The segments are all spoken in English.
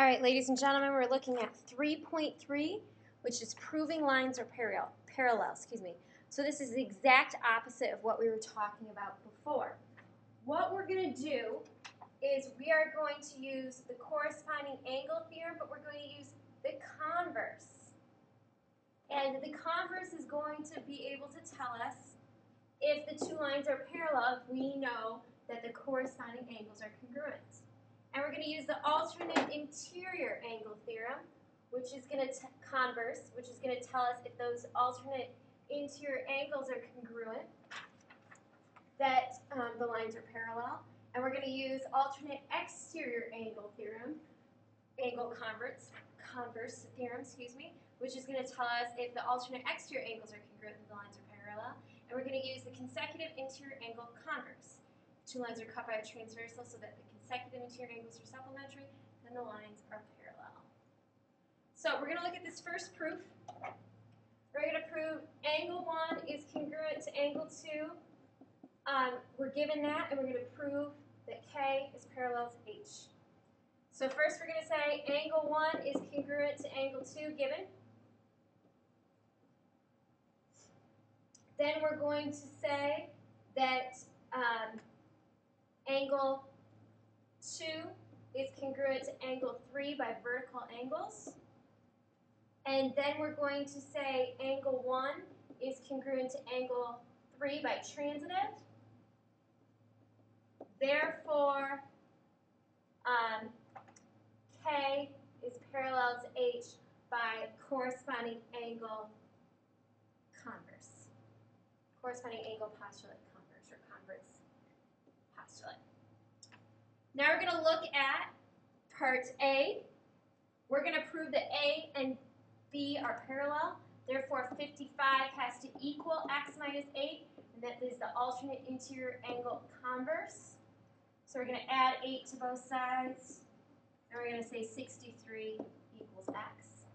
All right, ladies and gentlemen, we're looking at 3.3, which is proving lines are parallel. So this is the exact opposite of what we were talking about before. What we're going to do is we are going to use the corresponding angle theorem, but we're going to use the converse. And the converse is going to be able to tell us if the two lines are parallel, if we know that the corresponding angles are congruent. And we're going to use the alternate interior angle theorem, which is going to converse, which is going to tell us if those alternate interior angles are congruent, that the lines are parallel. And we're going to use alternate exterior angle theorem, converse theorem, which is going to tell us if the alternate exterior angles are congruent and the lines are parallel. And we're going to use the consecutive interior angle converse. Two lines are cut by a transversal so that the consecutive interior angles are supplementary, then the lines are parallel. So we're going to look at this first proof. We're going to prove angle 1 is congruent to angle 2. We're given that, and we're going to prove that K is parallel to H. So first we're going to say angle 1 is congruent to angle 2 given. Then we're going to say that angle 2 is congruent to angle 3 by vertical angles. And then we're going to say angle 1 is congruent to angle 3 by transitive. Therefore, K is parallel to H by corresponding angle converse. Corresponding angle postulate converse, or converse postulate. Now we're going to look at part A. We're going to prove that A and B are parallel. Therefore, 55 has to equal x minus 8, and that is the alternate interior angle converse. So we're going to add 8 to both sides, and we're going to say 63 equals x.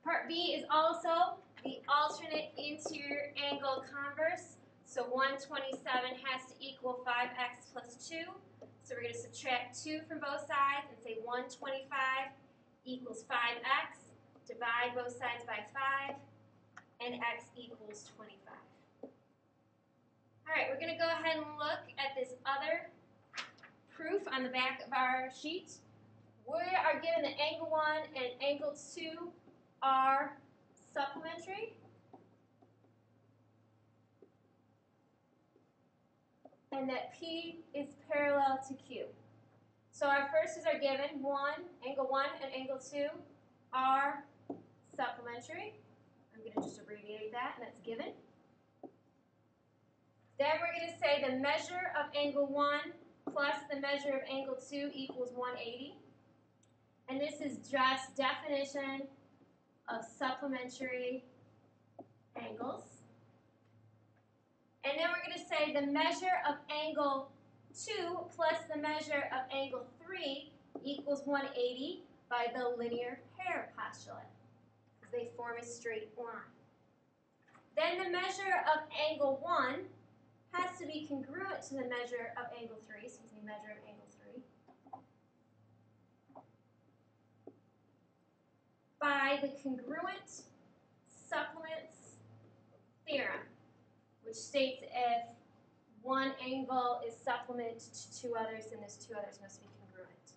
Part B is also the alternate interior angle converse. So 127 has to equal 5x plus 2. So we're going to subtract 2 from both sides and say 125 equals 5x. Divide both sides by 5, and x equals 25. All right, we're going to go ahead and look at this other proof on the back of our sheet. We are given that angle 1 and angle 2 are supplementary. And that P is parallel to Q. So our first is our given, angle 1 and angle 2 are supplementary. I'm going to just abbreviate that, and that's given. Then we're going to say the measure of angle 1 plus the measure of angle 2 equals 180. And this is just definition of supplementary angles. And then we're going to say the measure of angle 2 plus the measure of angle 3 equals 180 by the linear pair postulate, because they form a straight line. Then the measure of angle 1 has to be congruent to the measure of angle 3, measure of angle 3, by the congruent supplements theorem, which states if one angle is supplement to two others, then those two others must be congruent.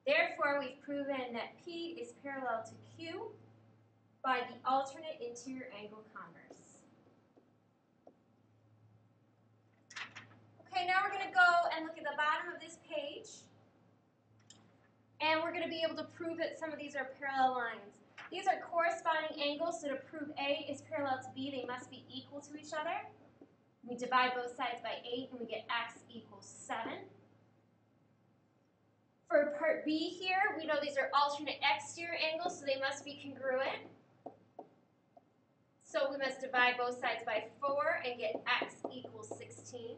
Therefore, we've proven that P is parallel to Q by the alternate interior angle converse. Okay, now we're going to go and look at the bottom of this page, and we're going to be able to prove that some of these are parallel lines. These are corresponding angles, so to prove A is parallel to B, they must be equal to each other. We divide both sides by 8, and we get x equals 7. For part B here, we know these are alternate exterior angles, so they must be congruent. So we must divide both sides by 4 and get x equals 16.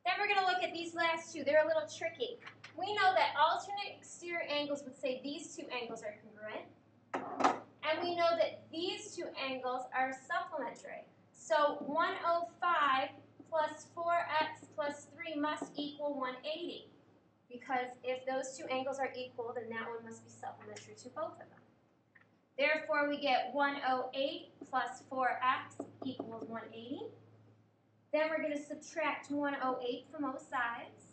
Then we're going to look at these last two. They're a little tricky. We know that alternate exterior angles would say these two angles are congruent. And we know that these two angles are supplementary. So 105 plus 4x plus 3 must equal 180. because if those two angles are equal, then that one must be supplementary to both of them. Therefore, we get 108 plus 4x equals 180. Then we're going to subtract 108 from both sides.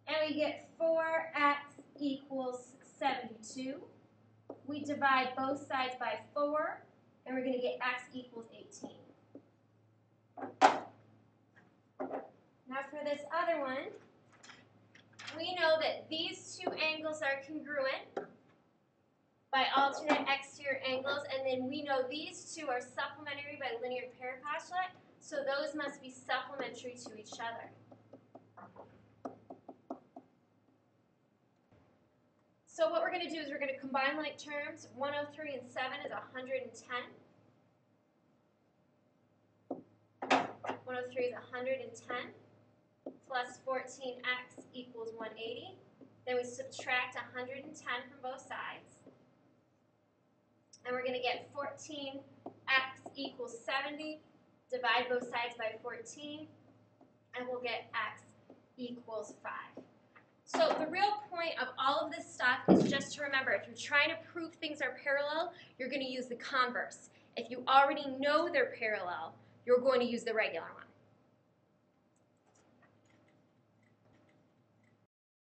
And we get 4x equals 72. We divide both sides by 4, and we're going to get x equals 18. Now for this other one, we know that these two angles are congruent by alternate exterior angles, and then we know these two are supplementary by linear parapostulate, so those must be supplementary to each other. So what we're going to do is we're going to combine like terms. 103 and 7 is 110. 103 is 110 plus 14x equals 180. Then we subtract 110 from both sides. And we're going to get 14x equals 70. Divide both sides by 14. And we'll get x equals 5. So the real point of all of this stuff is just to remember, if you're trying to prove things are parallel, you're going to use the converse. If you already know they're parallel, you're going to use the regular one.